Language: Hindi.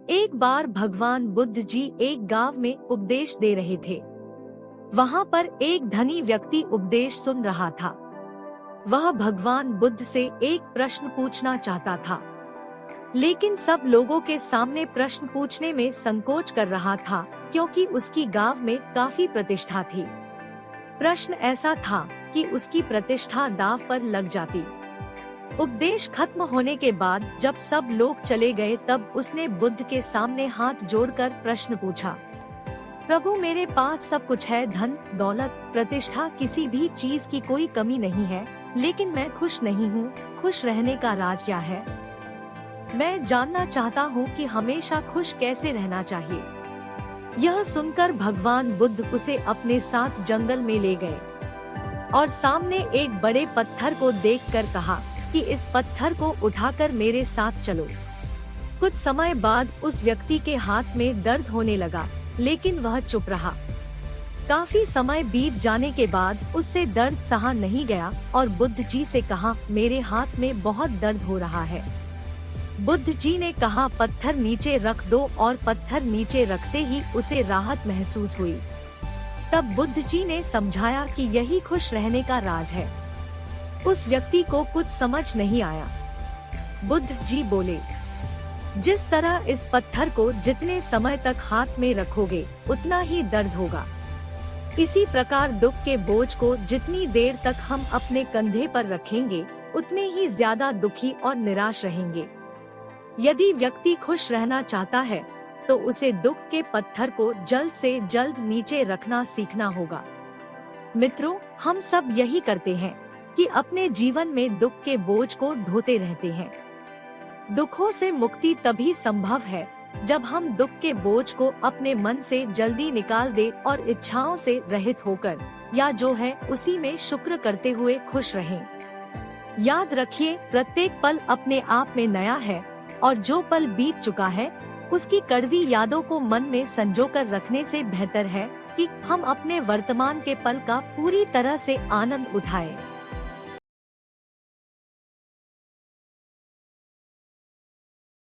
एक बार भगवान बुद्ध जी एक गांव में उपदेश दे रहे थे। वहां पर एक धनी व्यक्ति उपदेश सुन रहा था। वह भगवान बुद्ध से एक प्रश्न पूछना चाहता था, लेकिन सब लोगों के सामने प्रश्न पूछने में संकोच कर रहा था, क्योंकि उसकी गांव में काफी प्रतिष्ठा थी। प्रश्न ऐसा था कि उसकी प्रतिष्ठा दांव पर लग जाती। उपदेश खत्म होने के बाद जब सब लोग चले गए, तब उसने बुद्ध के सामने हाथ जोड़कर प्रश्न पूछा, प्रभु, मेरे पास सब कुछ है, धन दौलत प्रतिष्ठा, किसी भी चीज की कोई कमी नहीं है, लेकिन मैं खुश नहीं हूँ। खुश रहने का राज क्या है? मैं जानना चाहता हूँ कि हमेशा खुश कैसे रहना चाहिए। यह सुनकर भगवान बुद्ध उसे अपने साथ जंगल में ले गए और सामने एक बड़े पत्थर को देखकर कहा कि इस पत्थर को उठाकर मेरे साथ चलो। कुछ समय बाद उस व्यक्ति के हाथ में दर्द होने लगा, लेकिन वह चुप रहा। काफी समय बीत जाने के बाद उससे दर्द सहा नहीं गया और बुद्ध जी से कहा, मेरे हाथ में बहुत दर्द हो रहा है। बुद्ध जी ने कहा, पत्थर नीचे रख दो, और पत्थर नीचे रखते ही उसे राहत महसूस हुई। तब बुद्ध जी ने समझाया कि यही खुश रहने का राज है। उस व्यक्ति को कुछ समझ नहीं आया। बुद्ध जी बोले, जिस तरह इस पत्थर को जितने समय तक हाथ में रखोगे उतना ही दर्द होगा, इसी प्रकार दुख के बोझ को जितनी देर तक हम अपने कंधे पर रखेंगे उतने ही ज्यादा दुखी और निराश रहेंगे। यदि व्यक्ति खुश रहना चाहता है तो उसे दुख के पत्थर को जल्द से जल्द नीचे रखना सीखना होगा। मित्रों, हम सब यही करते हैं कि अपने जीवन में दुख के बोझ को ढोते रहते हैं। दुखों से मुक्ति तभी संभव है जब हम दुख के बोझ को अपने मन से जल्दी निकाल दे और इच्छाओं से रहित होकर, या जो है उसी में शुक्र करते हुए खुश रहें। याद रखिए, प्रत्येक पल अपने आप में नया है और जो पल बीत चुका है उसकी कड़वी यादों को मन में संजोकर रखने से बेहतर है कि हम अपने वर्तमान के पल का पूरी तरह से आनंद उठाएं।